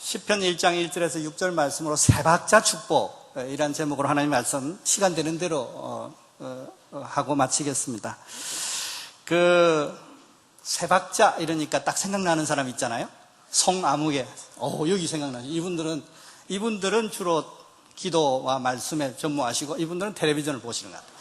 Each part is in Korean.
시편 1장 1절에서 6절 말씀으로 세박자 축복, 이란 제목으로 하나님 말씀 시간 되는 대로 하고 마치겠습니다. 세박자 이러니까 딱 생각나는 사람 있잖아요. 송아무개. 여기 생각나죠. 이분들은 주로 기도와 말씀에 전무하시고 이분들은 텔레비전을 보시는 것 같아요.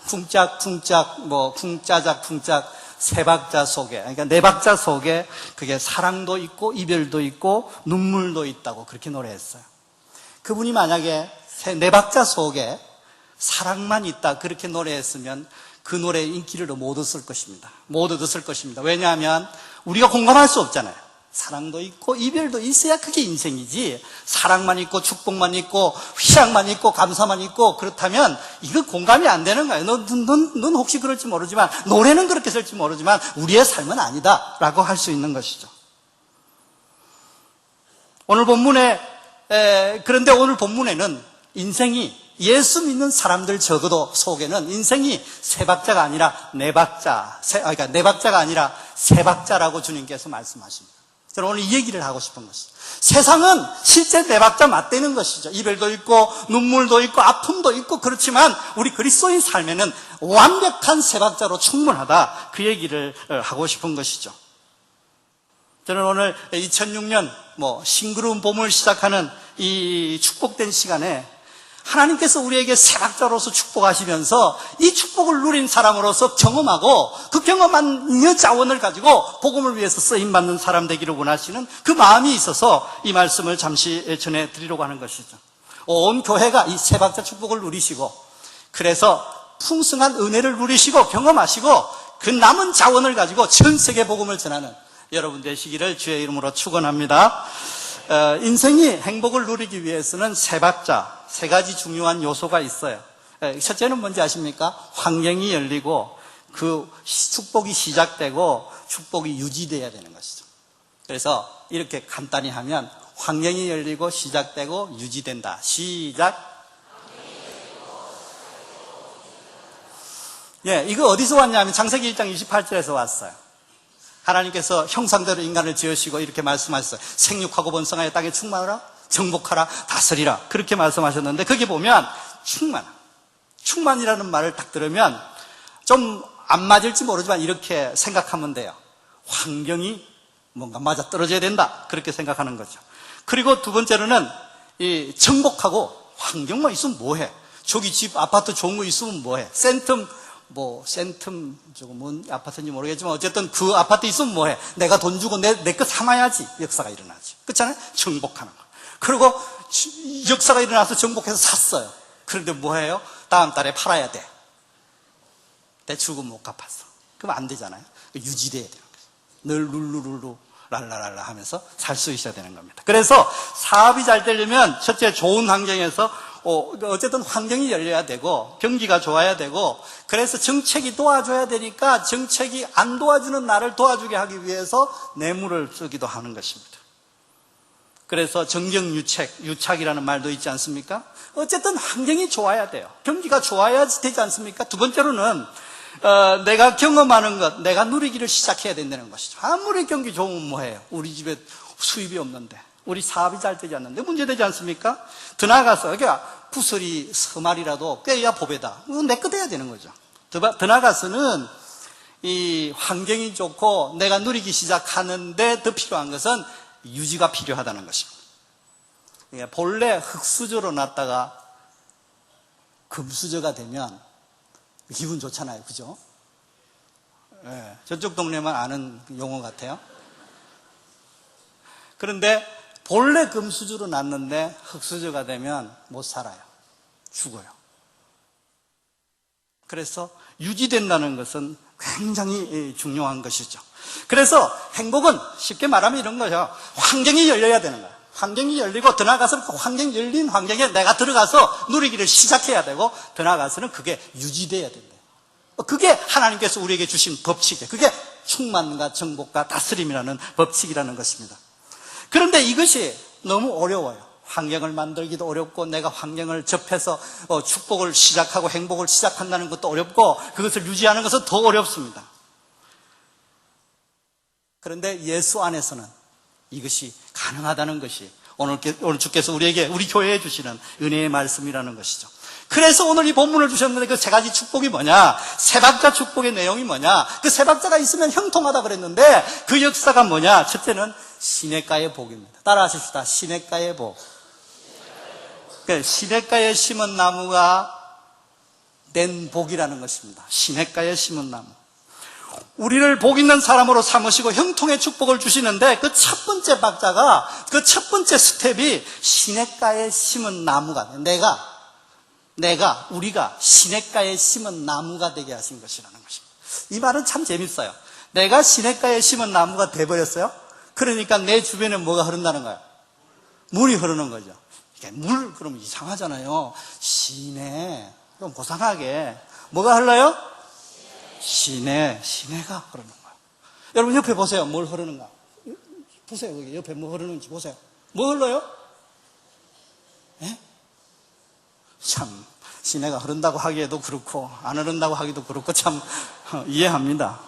쿵짝쿵짝 쿵짜작쿵짝 세박자 속에, 그러니까 네 박자 속에 그게 사랑도 있고 이별도 있고 눈물도 있다고 그렇게 노래했어요. 그분이 만약에 네 박자 속에 사랑만 있다 그렇게 노래했으면 그 노래의 인기를 못 얻었을 것입니다. 못 얻었을 것입니다. 왜냐하면 우리가 공감할 수 없잖아요. 사랑도 있고 이별도 있어야 그게 인생이지, 사랑만 있고 축복만 있고 희락만 있고 감사만 있고 그렇다면 이거 공감이 안 되는 거예요. 넌 혹시 그럴지 모르지만, 노래는 그렇게 쓸지 모르지만 우리의 삶은 아니다 라고 할 수 있는 것이죠. 그런데 오늘 본문에는 인생이, 예수 믿는 사람들 적어도 속에는 인생이 세 박자가 아니라 네 박자, 그러니까 네 박자가 아니라 세 박자라고 주님께서 말씀하십니다. 저는 오늘 이 얘기를 하고 싶은 것이죠. 세상은 실제 네 박자 맞대는 것이죠. 이별도 있고 눈물도 있고 아픔도 있고 그렇지만 우리 그리스도인 삶에는 완벽한 세 박자로 충분하다, 그 얘기를 하고 싶은 것이죠. 저는 오늘 2006년 싱그러운 봄을 시작하는 이 축복된 시간에 하나님께서 우리에게 세 박자로서 축복하시면서 이 축복을 누린 사람으로서 경험하고 그 경험한 자원을 가지고 복음을 위해서 쓰임받는 사람 되기를 원하시는 그 마음이 있어서 이 말씀을 잠시 전해드리려고 하는 것이죠. 온 교회가 이 세 박자 축복을 누리시고, 그래서 풍성한 은혜를 누리시고 경험하시고 그 남은 자원을 가지고 전 세계 복음을 전하는 여러분 되시기를 주의 이름으로 축원합니다. 인생이 행복을 누리기 위해서는 세 박자, 세 가지 중요한 요소가 있어요. 첫째는 뭔지 아십니까? 환경이 열리고 그 축복이 시작되고 축복이 유지되어야 되는 것이죠. 그래서 이렇게 간단히 하면 환경이 열리고 시작되고 유지된다. 시작. 이거 어디서 왔냐면 창세기 1장 28절에서 왔어요. 하나님께서 형상대로 인간을 지으시고 이렇게 말씀하셨어요. 생육하고 번성하여 땅에 충만하라, 정복하라, 다스리라, 그렇게 말씀하셨는데 거기 보면 충만이라는 말을 딱 들으면 좀 안 맞을지 모르지만 이렇게 생각하면 돼요. 환경이 뭔가 맞아 떨어져야 된다, 그렇게 생각하는 거죠. 그리고 두 번째로는 이 정복하고, 환경만 있으면 뭐해? 저기 집 아파트 좋은 거 있으면 뭐해? 센텀 저거 뭔 아파트인지 모르겠지만 어쨌든 그 아파트 있으면 뭐해? 내가 돈 주고 내 거 삼아야지 역사가 일어나지. 그렇잖아요? 정복하는 거. 그리고 역사가 일어나서 정복해서 샀어요. 그런데 뭐해요? 다음 달에 팔아야 돼. 대출금 못 갚았어. 그럼 안 되잖아요. 유지돼야 되는 거죠. 늘 룰루룰루 랄라랄라 하면서 살 수 있어야 되는 겁니다. 그래서 사업이 잘 되려면 첫째 좋은 환경에서 어쨌든 환경이 열려야 되고 경기가 좋아야 되고, 그래서 정책이 도와줘야 되니까 정책이 안 도와주는 나를 도와주게 하기 위해서 뇌물을 쓰기도 하는 것입니다. 그래서 정경유착이라는 말도 있지 않습니까? 어쨌든 환경이 좋아야 돼요. 경기가 좋아야 되지 않습니까? 두 번째로는 내가 경험하는 것, 내가 누리기를 시작해야 된다는 것이죠. 아무리 경기 좋으면 뭐해요? 우리 집에 수입이 없는데, 우리 사업이 잘 되지 않는데 문제되지 않습니까? 더 나아가서 그러니까 구슬이 서말이라도 꿰야 보배다, 이건 내 거 돼야 되는 거죠. 더 나아가서는 이 환경이 좋고 내가 누리기 시작하는데 더 필요한 것은 유지가 필요하다는 것입니다. 그러니까 본래 흙수저로 놨다가 금수저가 되면 기분 좋잖아요, 그죠? 저쪽 동네만 아는 용어 같아요. 그런데 본래 금수저로 놨는데 흙수저가 되면 못 살아요. 죽어요. 그래서 유지된다는 것은 굉장히 중요한 것이죠. 그래서 행복은 쉽게 말하면 이런 거죠. 환경이 열려야 되는 거예요. 환경이 열리고 더 나아가서는 그 환경이 열린 환경에 내가 들어가서 누리기를 시작해야 되고, 더 나아가서는 그게 유지돼야 된대요. 그게 하나님께서 우리에게 주신 법칙이에요. 그게 충만과 정복과 다스림이라는 법칙이라는 것입니다. 그런데 이것이 너무 어려워요. 환경을 만들기도 어렵고, 내가 환경을 접해서 축복을 시작하고 행복을 시작한다는 것도 어렵고, 그것을 유지하는 것은 더 어렵습니다. 그런데 예수 안에서는 이것이 가능하다는 것이 오늘 주께서 우리 교회에 주시는 은혜의 말씀이라는 것이죠. 그래서 오늘 이 본문을 주셨는데 그 세 가지 축복이 뭐냐? 세 박자 축복의 내용이 뭐냐? 그 세 박자가 있으면 형통하다 그랬는데 그 역사가 뭐냐? 첫째는 시냇가의 복입니다. 따라하십시다. 시냇가의 복. 그러니까 시냇가에 심은 나무가 낸 복이라는 것입니다. 시냇가에 심은 나무. 우리를 복 있는 사람으로 삼으시고 형통의 축복을 주시는데 그 첫 번째 박자가, 그 첫 번째 스텝이 시냇가에 심은 나무가 우리가 시냇가에 심은 나무가 되게 하신 것이라는 것입니다. 이 말은 참 재밌어요. 내가 시냇가에 심은 나무가 돼버렸어요. 그러니까 내 주변에 뭐가 흐른다는 거예요? 물이 흐르는 거죠. 물, 그럼 이상하잖아요. 시내, 그럼 고상하게. 뭐가 흘러요? 시내가 흐르는 거예요. 여러분 옆에 보세요. 뭘 흐르는가? 보세요. 거기 옆에 뭐 흐르는지 보세요. 뭐 흘러요? 예? 참, 시내가 흐른다고 하기에도 그렇고, 안 흐른다고 하기도 그렇고, 참, 이해합니다.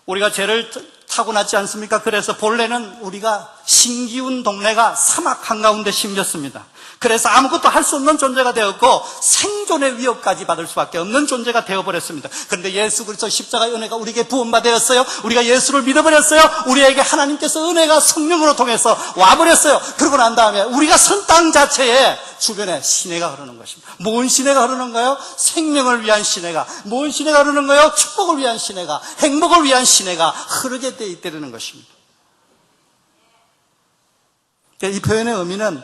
우리가 죄를 타고났지 않습니까? 그래서 본래는 우리가 신기운 동네가 사막 한가운데 심겼습니다. 그래서 아무것도 할 수 없는 존재가 되었고 생존의 위협까지 받을 수밖에 없는 존재가 되어버렸습니다. 그런데 예수 그리스도 십자가의 은혜가 우리에게 부음받았어요. 우리가 예수를 믿어버렸어요. 우리에게 하나님께서 은혜가 성령으로 통해서 와버렸어요. 그러고 난 다음에 우리가 선 땅 자체에 주변에 시내가 흐르는 것입니다. 뭔 시내가 흐르는 거예요? 생명을 위한 시내가. 뭔 시내가 흐르는 거예요? 축복을 위한 시내가, 행복을 위한 시내가 흐르게 돼 있다는 것입니다. 이 표현의 의미는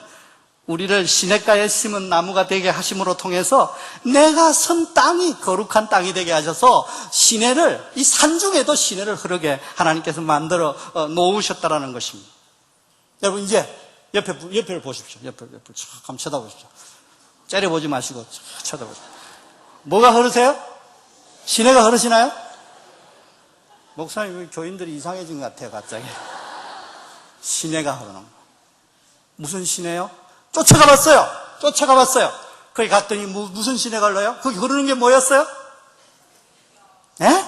우리를 시냇가에 심은 나무가 되게 하심으로 통해서 내가 선 땅이 거룩한 땅이 되게 하셔서 시내를, 이 산중에도 시내를 흐르게 하나님께서 만들어 놓으셨다라는 것입니다. 여러분 이제 옆에를 보십시오. 옆을 쫙 한번 쳐다보십시오. 째려보지 마시고 쫙 쳐다보십시오. 뭐가 흐르세요? 시내가 흐르시나요? 목사님, 교인들이 이상해진 것 같아요, 갑자기. 시내가 흐르는 거. 무슨 시내요? 쫓아가봤어요. 거기 갔더니 무슨 시내가 흘러요? 거기 흐르는 게 뭐였어요? 예?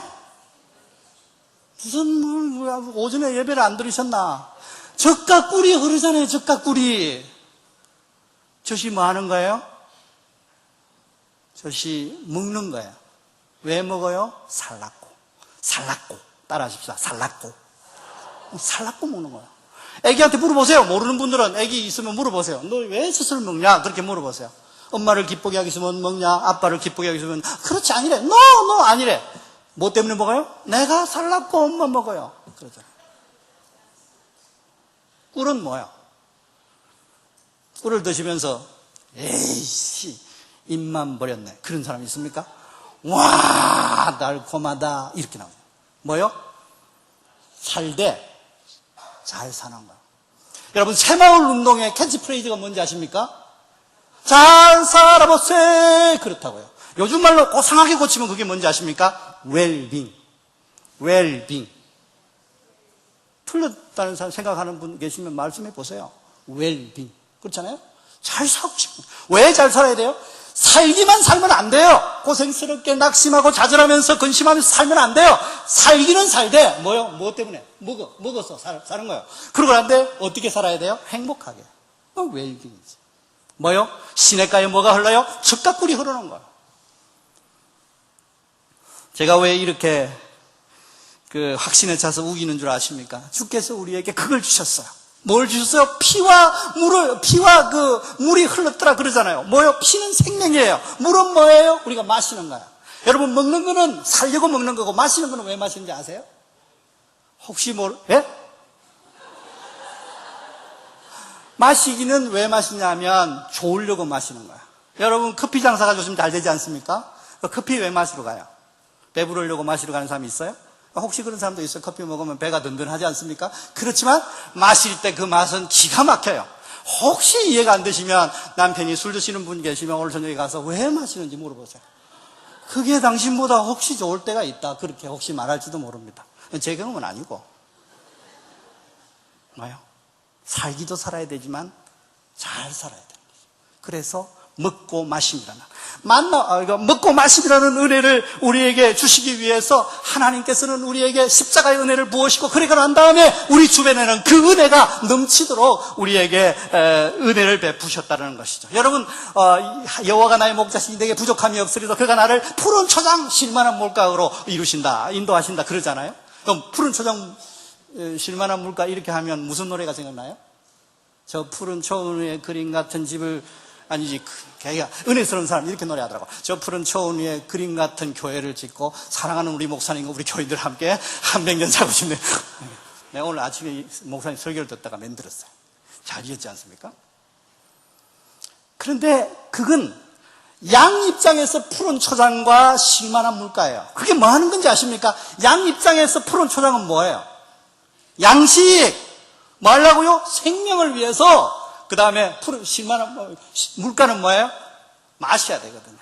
무슨, 오전에 예배를 안 들으셨나? 젖과 꿀이 흐르잖아요, 젖과 꿀이. 젖이 뭐 하는 거예요? 젖이 먹는 거예요. 왜 먹어요? 살랐고. 따라하십시다. 살랐고 먹는 거예요. 애기한테 물어보세요. 모르는 분들은 애기 있으면 물어보세요. 너 왜 젖을 먹냐? 그렇게 물어보세요. 엄마를 기쁘게 하기 위해서 먹냐? 아빠를 기쁘게 하기 위해서 그렇지 아니래. No, 아니래. 뭐 때문에 먹어요? 내가 살랐고 엄마 먹어요. 그러잖아요. 꿀은 뭐야? 꿀을 드시면서 에이씨 입만 버렸네. 그런 사람 있습니까? 와 달콤하다 이렇게 나와요. 뭐요? 살되 잘 사는 거야. 여러분 새마을 운동의 캐치프레이즈가 뭔지 아십니까? 잘 살아보세. 그렇다고요. 요즘 말로 고상하게 고치면 그게 뭔지 아십니까? 웰빙. 틀렸다는 사람 생각하는 분 계시면 말씀해 보세요. 웰빙. 그렇잖아요? 잘 살고 싶어. 왜 잘 살아야 돼요? 살기만 살면 안 돼요. 고생스럽게 낙심하고 좌절하면서 근심하면서 살면 안 돼요. 살기는 살되 뭐요? 뭐 때문에? 먹어서 사는 거예요. 그러고 난데 어떻게 살아야 돼요? 행복하게. 웰빙이지. 뭐요? 시냇가에 뭐가 흘러요? 젖과 꿀이 흐르는 거예요. 제가 왜 이렇게 확신에 차서 우기는 줄 아십니까? 주께서 우리에게 그걸 주셨어요. 뭘 주셨어요? 피와 물이 흘렀더라 그러잖아요. 뭐요? 피는 생명이에요. 물은 뭐예요? 우리가 마시는 거예요. 여러분 먹는 거는 살려고 먹는 거고 마시는 거는 왜 마시는지 아세요? 혹시 예? 마시기는 왜 마시냐면 좋으려고 마시는 거야. 여러분 커피 장사가 요즘 잘 되지 않습니까? 커피 왜 마시러 가요? 배부르려고 마시러 가는 사람이 있어요? 혹시 그런 사람도 있어요? 커피 먹으면 배가 든든하지 않습니까? 그렇지만 마실 때 그 맛은 기가 막혀요. 혹시 이해가 안 되시면 남편이 술 드시는 분 계시면 오늘 저녁에 가서 왜 마시는지 물어보세요. 그게 당신보다 혹시 좋을 때가 있다. 그렇게 혹시 말할지도 모릅니다. 제 경험은 아니고. 뭐요? 살기도 살아야 되지만 잘 살아야 됩니다. 그래서 먹고 마십니다. 먹고 마시라는 은혜를 우리에게 주시기 위해서 하나님께서는 우리에게 십자가의 은혜를 부으시고, 그러고 난 다음에 우리 주변에는 그 은혜가 넘치도록 우리에게 은혜를 베푸셨다는 것이죠. 여러분, 여호와가 나의 목자시니 내게 부족함이 없으리도 그가 나를 푸른 초장 쉴만한 물가로 이루신다, 인도하신다 그러잖아요. 그럼 푸른 초장 쉴만한 물가 이렇게 하면 무슨 노래가 생각나요? 저 푸른 초원 위에 그림 같은 집을, 아니지, 걔가 은혜스러운 사람 이렇게 노래하더라고. 저 푸른 초원 위에 그림 같은 교회를 짓고 사랑하는 우리 목사님과 우리 교인들 함께 한 100년 살고 싶네. 내가 오늘 아침에 목사님 설교를 듣다가 멘들었어요. 잘 이었지 않습니까? 그런데 그건 양 입장에서 푸른 초장과 쉴만한 물가예요. 그게 뭐 하는 건지 아십니까? 양 입장에서 푸른 초장은 뭐예요? 양식! 뭐 하려고요? 생명을 위해서. 그 다음에 쉴만한 물가는 뭐예요? 마셔야 되거든요.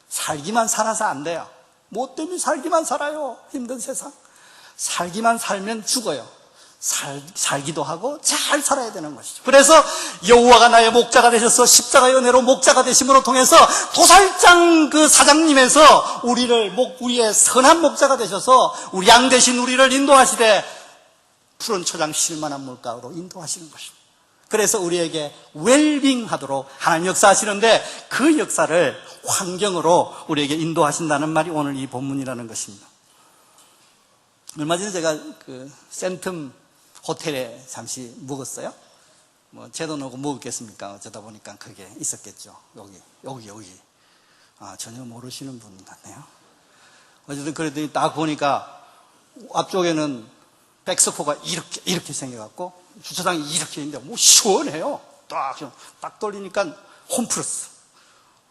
살기만 살아서 안 돼요. 뭐 때문에 살기만 살아요? 힘든 세상. 살기만 살면 죽어요. 살기도 하고 잘 살아야 되는 것이죠. 그래서 여호와가 나의 목자가 되셔서 십자가의 은혜로 목자가 되심으로 통해서 도살장 그 사장님에서 우리의 선한 목자가 되셔서 우리 양 대신 우리를 인도하시되 푸른 초장 쉴만한 물가로 인도하시는 것입니다. 그래서 우리에게 웰빙하도록 하나님 역사하시는데, 그 역사를 환경으로 우리에게 인도하신다는 말이 오늘 이 본문이라는 것입니다. 얼마 전에 제가 그 센텀 호텔에 잠시 묵었어요. 뭐 제 돈 오고 묵었겠습니까? 어쩌다 보니까 그게 있었겠죠. 여기. 전혀 모르시는 분 같네요. 어쨌든 그러더니 딱 보니까 앞쪽에는 백스코가 이렇게 생겨갖고 주차장이 이렇게 있는데 뭐 시원해요. 딱 돌리니까 홈플러스,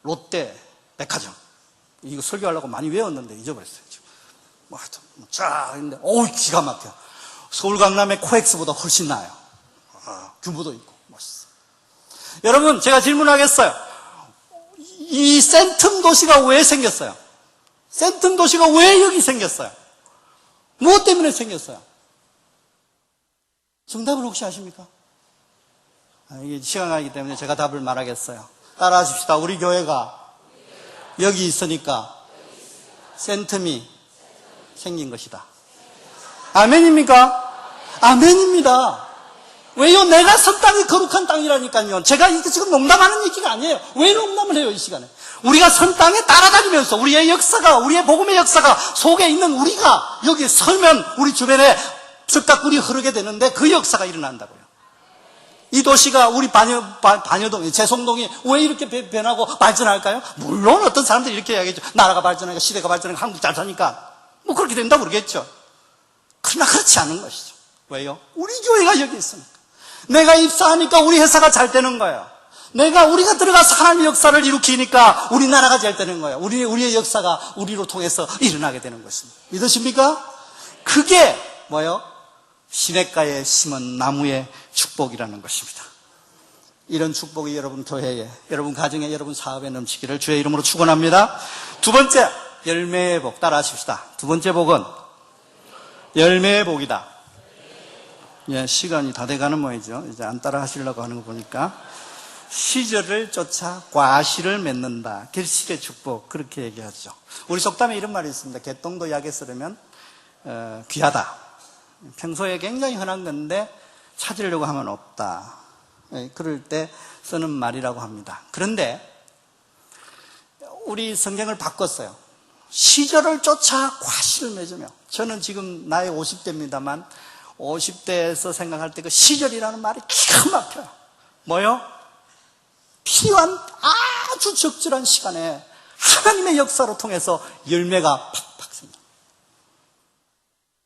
롯데, 백화점. 이거 설교하려고 많이 외웠는데 잊어버렸어요. 뭐 하여튼 쫙 있는데 기가 막혀. 서울 강남의 코엑스보다 훨씬 나아요. 규모도 있고 멋있어. 여러분, 제가 질문하겠어요. 이 센텀 도시가 왜 생겼어요? 센텀 도시가 왜 여기 생겼어요? 무엇 때문에 생겼어요? 정답을 혹시 아십니까? 이게 시간 가기 때문에 제가 답을 말하겠어요. 따라 하십시다. 우리 교회가 여기 있으니까 센텀이 생긴 것이다. 아멘입니까? 아멘입니다. 왜요? 내가 선 땅이 거룩한 땅이라니까요. 제가 이게 지금 농담하는 얘기가 아니에요. 왜 농담을 해요, 이 시간에? 우리가 선 땅에 따라다니면서 우리의 역사가, 우리의 복음의 역사가 속에 있는 우리가 여기 서면 우리 주변에 석가꿀이 흐르게 되는데 그 역사가 일어난다고요. 이 도시가 우리 반여동, 재송동이 왜 이렇게 변하고 발전할까요? 물론 어떤 사람들이 이렇게 이야기하죠. 나라가 발전하니까, 시대가 발전하니까, 한국 잘 사니까 뭐 그렇게 된다고 그러겠죠. 그러나 그렇지 않은 것이죠. 왜요? 우리 교회가 여기 있으니까. 내가 입사하니까 우리 회사가 잘 되는 거예요. 우리가 들어가서 하나님의 역사를 일으키니까 우리나라가 잘 되는 거예요. 우리의 역사가 우리로 통해서 일어나게 되는 것입니다. 믿으십니까? 그게 뭐예요? 시냇가에 심은 나무의 축복이라는 것입니다. 이런 축복이 여러분 교회에, 여러분 가정에, 여러분 사업에 넘치기를 주의 이름으로 축원합니다. 두 번째, 열매의 복. 따라 하십시다. 두 번째 복은 열매의 복이다. 예, 시간이 다 돼가는 모양이죠. 이제 안 따라 하시려고 하는 거 보니까. 시절을 쫓아 과실을 맺는다. 결실의 축복. 그렇게 얘기하죠. 우리 속담에 이런 말이 있습니다. 개똥도 약에 쓰려면 귀하다. 평소에 굉장히 흔한 건데 찾으려고 하면 없다. 예, 그럴 때 쓰는 말이라고 합니다. 그런데 우리 성경을 바꿨어요. 시절을 쫓아 과실을 맺으며. 저는 지금 나이 50대입니다만 50대에서 생각할 때 그 시절이라는 말이 기가 막혀요. 뭐요? 필요한 아주 적절한 시간에 하나님의 역사로 통해서 열매가 팍팍 생깁니다.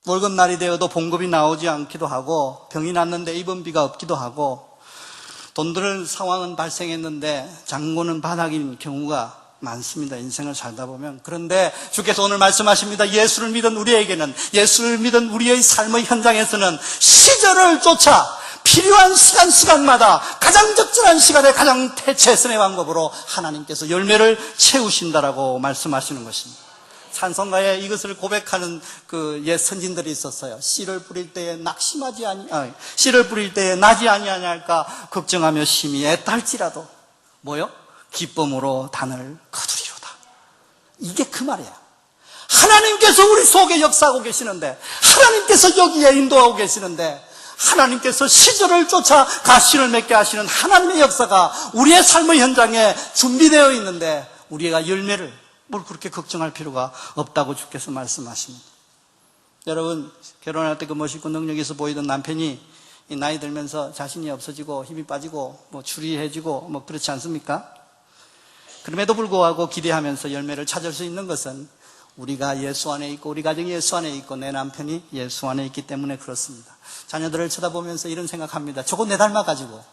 월급날이 되어도 봉급이 나오지 않기도 하고, 병이 났는데 입원비가 없기도 하고, 돈 드는 상황은 발생했는데 장고는 바닥인 경우가 많습니다. 인생을 살다 보면. 그런데 주께서 오늘 말씀하십니다. 예수를 믿은 우리에게는, 예수를 믿은 우리의 삶의 현장에서는 시절을 쫓아 필요한 시간마다 가장 적절한 시간에 가장 최선의 방법으로 하나님께서 열매를 채우신다라고 말씀하시는 것입니다. 찬송가에 이것을 고백하는 그 옛 선진들이 있었어요. 씨를 뿌릴 때에 씨를 뿌릴 때에 나지 아니하냐할까 걱정하며 심히 애딸지라도 뭐요? 기쁨으로 단을 거두리. 이게 그 말이에요. 하나님께서 우리 속에 역사하고 계시는데, 하나님께서 여기에 인도하고 계시는데, 하나님께서 시절을 쫓아 가시를 맺게 하시는 하나님의 역사가 우리의 삶의 현장에 준비되어 있는데, 우리가 열매를 뭘 그렇게 걱정할 필요가 없다고 주께서 말씀하십니다. 여러분, 결혼할 때 그 멋있고 능력 있어 보이던 남편이 나이 들면서 자신이 없어지고 힘이 빠지고 추리해지고 그렇지 않습니까? 그럼에도 불구하고 기대하면서 열매를 찾을 수 있는 것은 우리가 예수 안에 있고 우리 가정이 예수 안에 있고 내 남편이 예수 안에 있기 때문에 그렇습니다. 자녀들을 쳐다보면서 이런 생각합니다. 저거 내 닮아가지고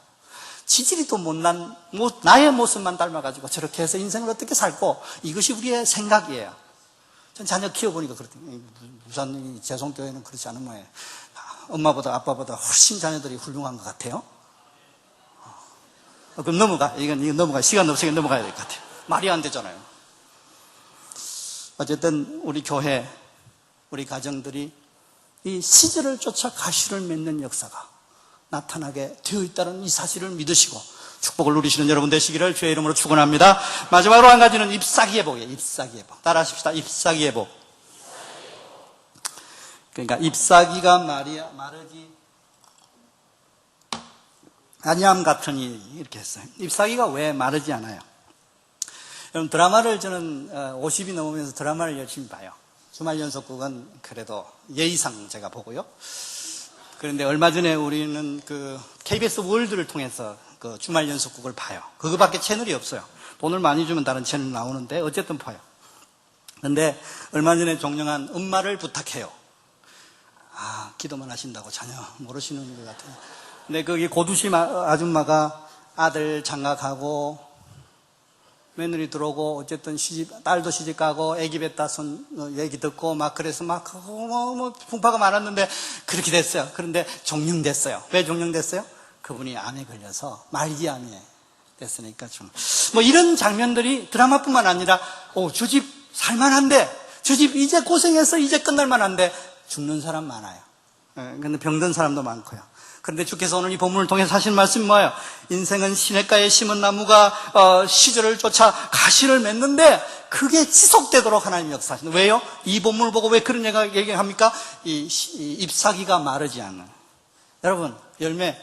지질이 또 못난 나의 모습만 닮아가지고 저렇게 해서 인생을 어떻게 살고, 이것이 우리의 생각이에요. 전 자녀 키워보니까 그렇더니 부산이 재송교회는 그렇지 않은 모양이에요. 엄마보다 아빠보다 훨씬 자녀들이 훌륭한 것 같아요. 그럼 이건 넘어가. 시간 없으니까 넘어가야 될 것 같아요. 말이 안 되잖아요. 어쨌든 우리 교회, 우리 가정들이 이 시절을 쫓아 가시를 맺는 역사가 나타나게 되어 있다는 이 사실을 믿으시고 축복을 누리시는 여러분 되시기를 주의 이름으로 축원합니다. 마지막으로 한 가지는 ip사기의 복이에요. ip사기의 복. 따라 하십시다. ip사기의 복. 그러니까 ip사기가 마르지 아니함 같으니 이렇게 했어요. ip사기가 왜 마르지 않아요? 여러분, 드라마를 저는 50이 넘으면서 드라마를 열심히 봐요. 주말 연속극은 그래도 예의상 제가 보고요. 그런데 얼마 전에 우리는 그 KBS 월드를 통해서 그 주말 연속극을 봐요. 그거밖에 채널이 없어요. 돈을 많이 주면 다른 채널 나오는데 어쨌든 봐요. 그런데 얼마 전에 종영한 엄마를 부탁해요. 기도만 하신다고 전혀 모르시는 것 같아요. 근데 거기 고두시 아줌마가 아들 장가가고 며느리 들어오고 어쨌든 딸도 시집 가고 애기 뱉다 손 얘기 듣고 그래서 풍파가 많았는데 그렇게 됐어요. 그런데 종영됐어요. 왜 종영됐어요? 그분이 암에 걸려서 말기암에 됐으니까 이런 장면들이 드라마뿐만 아니라 저 집 살만한데, 저 집 이제 고생해서 이제 끝날 만한데 죽는 사람 많아요. 근데 병든 사람도 많고요. 그런데 주께서 오늘 이 본문을 통해서 하신 말씀이 뭐예요? 인생은 시냇가에 심은 나무가 시절을 쫓아 가시를 맺는데 그게 지속되도록 하나님이 역사하신다. 왜요? 이 본문을 보고 왜 그런 얘기합니까? 이 잎사귀가 마르지 않는. 여러분, 열매,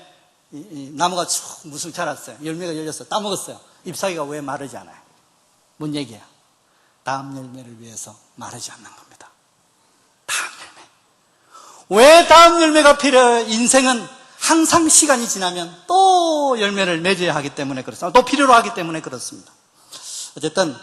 나무가 쭉 무슨 자랐어요. 열매가 열렸어요. 따먹었어요. 잎사귀가 왜 마르지 않아요? 뭔 얘기예요? 다음 열매를 위해서 마르지 않는 겁니다. 다음 열매. 왜 다음 열매가 필요해요? 인생은 항상 시간이 지나면 또 열매를 맺어야 하기 때문에 그렇습니다. 또 필요로 하기 때문에 그렇습니다. 어쨌든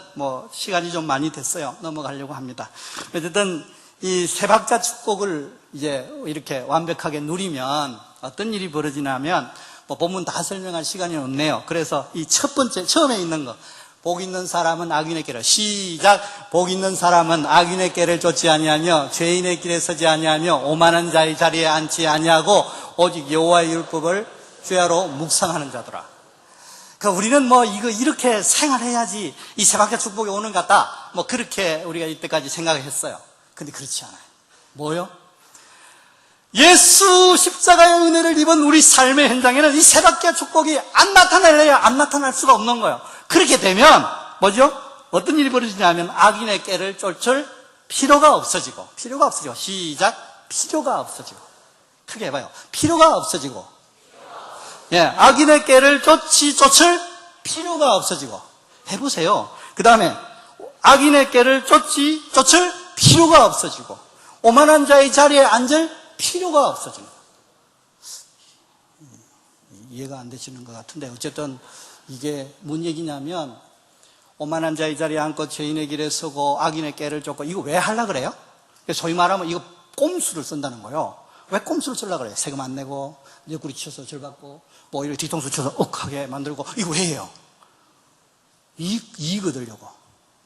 시간이 좀 많이 됐어요. 넘어가려고 합니다. 어쨌든 이 세 박자 축복을 이제 이렇게 완벽하게 누리면 어떤 일이 벌어지냐면 본문 다 설명할 시간이 없네요. 그래서 이 첫 번째 처음에 있는 거, 복 있는 사람은 악인의 길을, 시작. 복 있는 사람은 악인의 길을 쫓지 아니하며 죄인의 길에 서지 아니하며 오만한 자의 자리에 앉지 아니하고 오직 여호와의 율법을 주야로 묵상하는 자더라. 그러니까 우리는 이거 이렇게 생활해야지 이 세 박자 축복이 오는 것 같다. 그렇게 우리가 이때까지 생각했어요. 근데 그렇지 않아요. 뭐요? 예수 십자가의 은혜를 입은 우리 삶의 현장에는 이 세 박자 축복이 안 나타날래야 안 나타날 수가 없는 거예요. 그렇게 되면 뭐죠? 어떤 일이 벌어지냐면 악인의 꾀를 쫓을 필요가 없어지고 시작. 필요가 없어지고. 크게 해봐요. 필요가 없어지고. 악인의 꾀를 쫓을 필요가 없어지고. 해보세요. 그 다음에 악인의 꾀를 쫓을 필요가 없어지고, 오만한 자의 자리에 앉을 필요가 없어지는 거예요. 이해가 안 되시는 것 같은데 어쨌든 이게 뭔 얘기냐면, 오만한 자의 자리에 앉고 죄인의 길에 서고 악인의 꾀를 쫓고, 이거 왜 하려고 그래요? 소위 말하면 이거 꼼수를 쓴다는 거예요. 왜 꼼수를 쓰려고 그래요? 세금 안 내고 옆구리 쳐서 절 받고 이렇게 뒤통수 쳐서 억하게 만들고, 이거 왜 해요? 이익 얻으려고,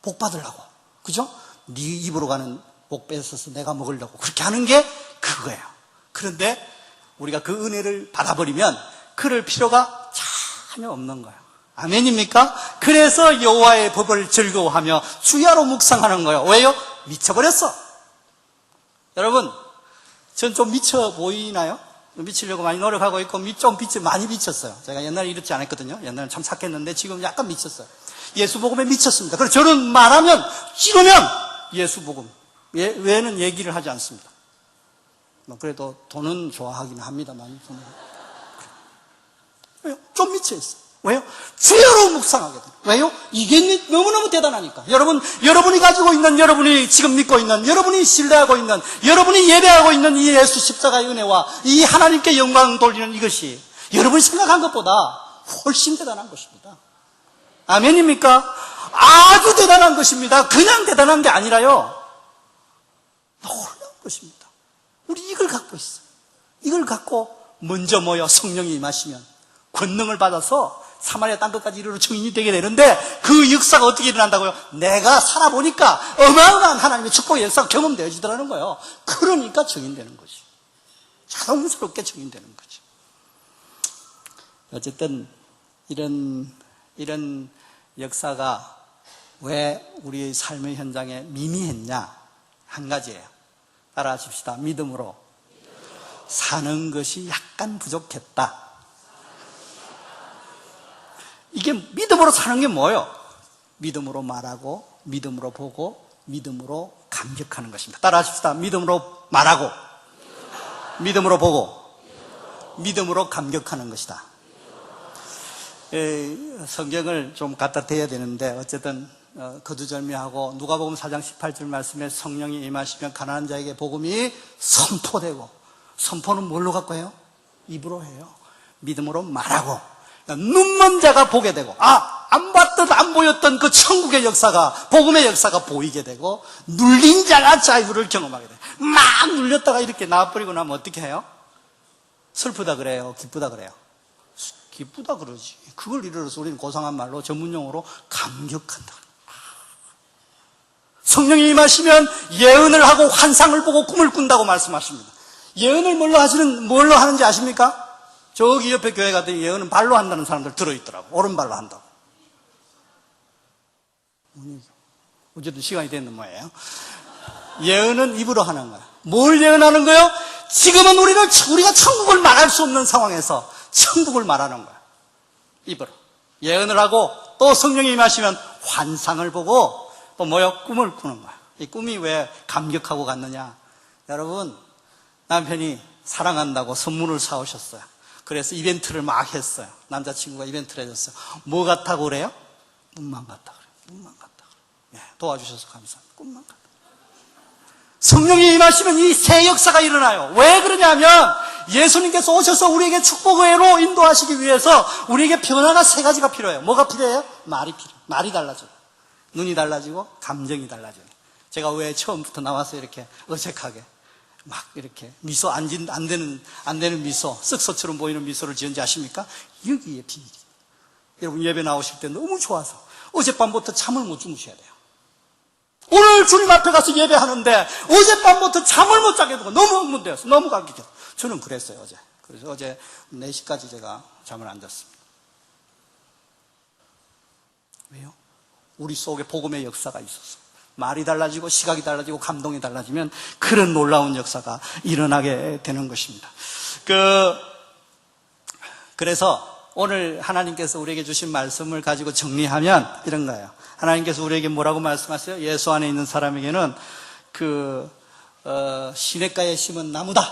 복 받으려고, 그죠? 네 입으로 가는 복 뺏어서 내가 먹으려고 그렇게 하는 게 그거예요. 그런데 우리가 그 은혜를 받아버리면 그럴 필요가 전혀 없는 거예요. 아멘입니까? 그래서 여호와의 법을 즐거워하며 주야로 묵상하는 거예요. 왜요? 미쳐버렸어. 여러분, 전 좀 미쳐 보이나요? 미치려고 많이 노력하고 있고 많이 미쳤어요. 제가 옛날에 이렇지 않았거든요. 옛날엔 참 착했는데 지금 약간 미쳤어요. 예수복음에 미쳤습니다. 그래서 저는 말하면, 찌르면 예수복음 외에는 얘기를 하지 않습니다. 그래도 돈은 좋아하긴 합니다만. 왜요? 좀 미쳐있어요. 왜요? 주여로 묵상하게 돼요. 왜요? 이게 너무너무 대단하니까. 여러분이 가지고 있는, 여러분이 지금 믿고 있는, 여러분이 신뢰하고 있는, 여러분이 예배하고 있는 이 예수 십자가의 은혜와 이 하나님께 영광 돌리는 이것이 여러분이 생각한 것보다 훨씬 대단한 것입니다. 아멘입니까? 아주 대단한 것입니다. 그냥 대단한 게 아니라요, 놀라운 것입니다. 우리 이걸 갖고 있어요. 이걸 갖고 먼저 모여 성령이 임하시면 권능을 받아서 사마리아 땅끝까지 이르러 증인이 되게 되는데, 그 역사가 어떻게 일어난다고요? 내가 살아보니까 어마어마한 하나님의 축복의 역사가 경험되어지더라는 거예요. 그러니까 증인되는 거지. 자동스럽게 증인되는 거지. 어쨌든 이런 역사가 왜 우리의 삶의 현장에 미미했냐? 한 가지예요. 따라하십시다. 믿음으로 사는 것이 약간 부족했다. 이게 믿음으로 사는 게 뭐예요? 믿음으로 말하고, 믿음으로 보고, 믿음으로 감격하는 것입니다. 따라하십시다. 믿음으로 말하고, 믿음으로 보고, 믿음으로 감격하는 것이다. 성경을 좀 갖다 대야 되는데, 어쨌든 거두절미하고 누가복음 4장 18절 말씀에 성령이 임하시면 가난한 자에게 복음이 선포되고, 선포는 뭘로 갖고 해요? 입으로 해요. 믿음으로 말하고, 눈먼 자가 보게 되고, 안 봤던, 안 보였던 그 천국의 역사가, 복음의 역사가 보이게 되고, 눌린 자가 자유를 경험하게 돼요. 막 눌렸다가 이렇게 나와버리고 나면 어떻게 해요? 슬프다 그래요? 기쁘다 그래요? 기쁘다 그러지. 그걸 이르러서 우리는 고상한 말로, 전문용어로 감격한다. 성령이 임하시면 예언을 하고 환상을 보고 꿈을 꾼다고 말씀하십니다. 예언을 뭘로 하는지 아십니까? 저기 옆에 교회 갔더니 예언은 발로 한다는 사람들 들어있더라고. 오른발로 한다고. 어쨌든 시간이 됐는 모양이에요. 예언은 입으로 하는 거야. 뭘 예언하는 거예요? 지금은 우리가 천국을 말할 수 없는 상황에서 천국을 말하는 거야. 입으로. 예언을 하고, 또 성령이 임하시면 환상을 보고, 또 꿈을 꾸는 거야. 이 꿈이 왜 감격하고 갔느냐? 여러분, 남편이 사랑한다고 선물을 사오셨어요. 그래서 이벤트를 막 했어요. 남자친구가 이벤트를 해줬어요. 뭐 같다고 그래요? 꿈만 같다 그래요. 꿈만 같다 그래요. 도와주셔서 감사합니다. 꿈만 같다. 성령이 임하시면 이 새 역사가 일어나요. 왜 그러냐면 예수님께서 오셔서 우리에게 축복으로 인도하시기 위해서 우리에게 변화가 세 가지가 필요해요. 뭐가 필요해요? 말이 필요해요. 말이 달라져요. 눈이 달라지고 감정이 달라져요. 제가 왜 처음부터 나와서 이렇게 어색하게 막 이렇게 미소 안 되는 미소, 쓱소처럼 보이는 미소를 지은지 아십니까? 여기에 비밀이. 여러분 예배 나오실 때 너무 좋아서 어젯밤부터 잠을 못 주무셔야 돼요. 오늘 주님 앞에 가서 예배하는데 어젯밤부터 잠을 못 자게 되고 너무 흥분되었어요. 너무 감격해서. 저는 그랬어요, 어제. 그래서 어제 4시까지 제가 잠을 안 잤습니다. 왜요? 우리 속에 복음의 역사가 있었어. 말이 달라지고 시각이 달라지고 감동이 달라지면 그런 놀라운 역사가 일어나게 되는 것입니다. 그래서 오늘 하나님께서 우리에게 주신 말씀을 가지고 정리하면 이런 거예요. 하나님께서 우리에게 뭐라고 말씀하세요? 예수 안에 있는 사람에게는 시냇가에 심은 나무다.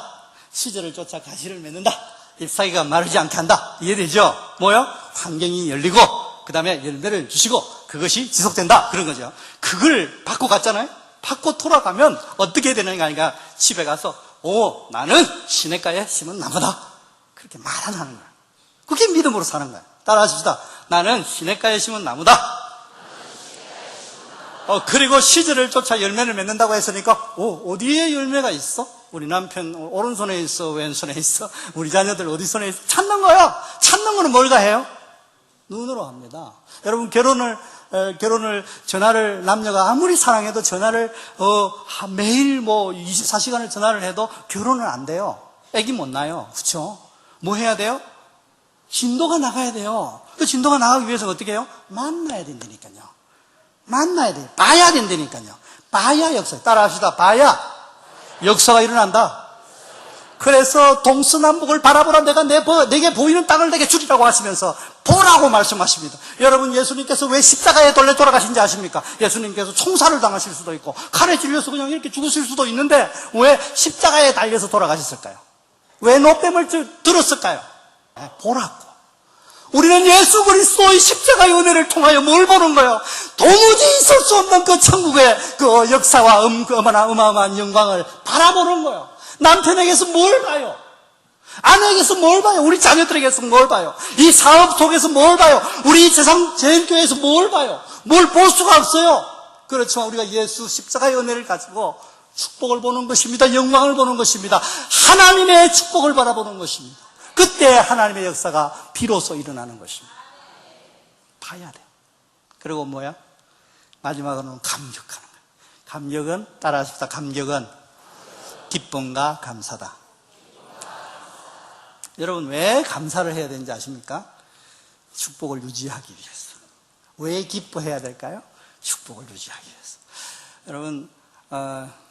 시절을 쫓아 가시를 맺는다. 잎사귀가 마르지 않게 한다. 이해되죠? 뭐요? 환경이 열리고 그 다음에 열매를 주시고 그것이 지속된다. 그런 거죠. 그걸 받고 갔잖아요. 받고 돌아가면 어떻게 되는가 하니까 집에 가서 나는 시냇가에 심은 나무다. 그렇게 말하는 거예요. 그게 믿음으로 사는 거예요. 따라하십시다. 나는 시냇가에 심은 나무다. 그리고 시절을 쫓아 열매를 맺는다고 했으니까 어디에 열매가 있어? 우리 남편 오른손에 있어? 왼손에 있어? 우리 자녀들 어디 손에 있어? 찾는 거예요. 찾는 거는 뭘 다 해요? 눈으로 합니다. 여러분 결혼을 전화를 남녀가 아무리 사랑해도 전화를 매일 24시간을 전화를 해도 결혼은 안 돼요. 애기 못 낳아요. 그렇죠? 뭐 해야 돼요? 진도가 나가야 돼요. 그 진도가 나가기 위해서 어떻게 해요? 만나야 된다니까요. 만나야 돼요. 봐야 된다니까요. 봐야 역사. 따라합시다. 봐야 역사가 일어난다. 그래서 동서남북을 바라보라. 내가 내게 보이는 땅을 내게 주리라고 하시면서 보라고 말씀하십니다. 여러분, 예수님께서 왜 십자가에 돌려 돌아가신지 아십니까? 예수님께서 총살을 당하실 수도 있고 칼에 찔려서 그냥 이렇게 죽으실 수도 있는데 왜 십자가에 달려서 돌아가셨을까요? 왜 노뱀을 들었을까요? 보라고. 우리는 예수 그리스도의 십자가의 은혜를 통하여 뭘 보는 거예요? 도무지 있을 수 없는 그 천국의 그 역사와 어마어마한 영광을 바라보는 거예요. 남편에게서 뭘 봐요? 아내에게서 뭘 봐요? 우리 자녀들에게서 뭘 봐요? 이 사업 속에서 뭘 봐요? 우리 세상 제일교회에서 뭘 봐요? 뭘 볼 수가 없어요. 그렇지만 우리가 예수 십자가의 은혜를 가지고 축복을 보는 것입니다. 영광을 보는 것입니다. 하나님의 축복을 바라보는 것입니다. 그때 하나님의 역사가 비로소 일어나는 것입니다. 봐야 돼요. 그리고 뭐야? 마지막으로는 감격하는 거예요. 감격은, 따라하십시다. 감격은 기쁨과 감사다. 여러분, 왜 감사를 해야 되는지 아십니까? 축복을 유지하기 위해서. 왜 기뻐해야 될까요? 축복을 유지하기 위해서. 여러분,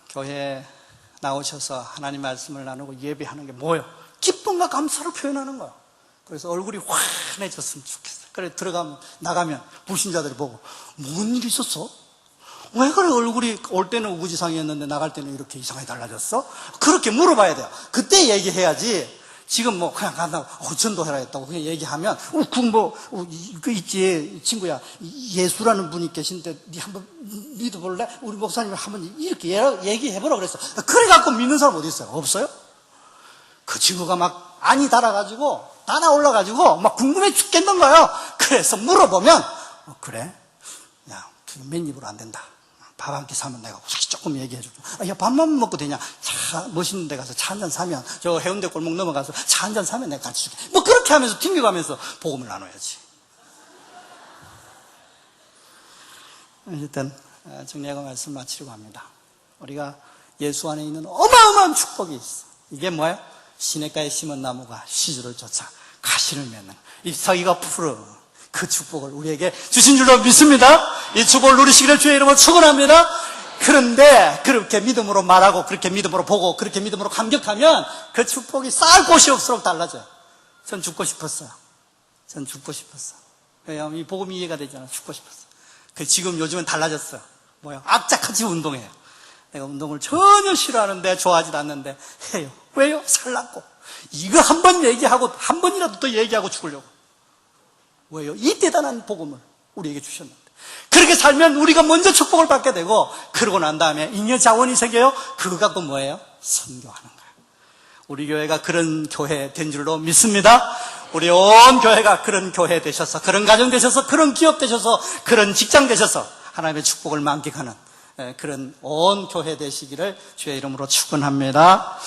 교회에 나오셔서 하나님 말씀을 나누고 예배하는 게 뭐예요? 기쁨과 감사를 표현하는 거예요. 그래서 얼굴이 환해졌으면 좋겠어요. 그래 들어가면, 나가면 불신자들이 보고 뭔 일이 있었어? 왜 그래 얼굴이 올 때는 우구지상이었는데 나갈 때는 이렇게 이상하게 달라졌어? 그렇게 물어봐야 돼요. 그때 얘기해야지. 지금 뭐 그냥 간다고 전도해라 했다고 그냥 얘기하면 그 있지 친구야, 예수라는 분이 계신데 니 한번 믿어볼래? 우리 목사님 한번 이렇게 얘기해보라 그랬어. 그래 갖고 믿는 사람 어디 있어요? 없어요? 그 친구가 막 안이 달아올라가지고 막 궁금해 죽겠는 거예요. 그래서 물어보면 그래? 야, 맨 입으로 안 된다. 밥 한 끼 사면 내가 조금 얘기해 줄게. 야, 밥만 먹고 되냐? 차, 멋있는 데 가서 차 한 잔 사면, 저 해운대 골목 넘어가서 차 한 잔 사면 내가 같이 줄게. 뭐 그렇게 하면서 튕겨가면서 복음을 나눠야지. 어쨌든 정리하고 말씀 마치려고 합니다. 우리가 예수 안에 있는 어마어마한 축복이 있어. 이게 뭐예요? 시냇가에 심은 나무가 시주를 쫓아 가시를 맺는 이 서기가 푸르 그 축복을 우리에게 주신 줄로 믿습니다. 이 축복을 누리시기를 주의 이름으로 축원합니다. 그런데 그렇게 믿음으로 말하고 그렇게 믿음으로 보고 그렇게 믿음으로 감격하면 그 축복이 쌓을 곳이 없도록 달라져요. 전 죽고 싶었어요. 전 죽고 싶었어. 왜냐하면 이 복음이 이해가 되잖아. 죽고 싶었어. 지금 요즘은 달라졌어요. 뭐야? 악착같이 운동해요. 내가 운동을 전혀 싫어하는데 좋아하지도 않는데 해요. 왜요? 살라고. 이거 한 번 얘기하고 한 번이라도 더 얘기하고 죽으려고. 왜요? 이 대단한 복음을 우리에게 주셨는데 그렇게 살면 우리가 먼저 축복을 받게 되고 그러고 난 다음에 잉여 자원이 생겨요. 그거 갖고 뭐예요? 선교하는 거예요. 우리 교회가 그런 교회 된 줄로 믿습니다. 우리 온 교회가 그런 교회 되셔서 그런 가정 되셔서 그런 기업 되셔서 그런 직장 되셔서 하나님의 축복을 만끽하는 그런 온 교회 되시기를 주의 이름으로 축원합니다.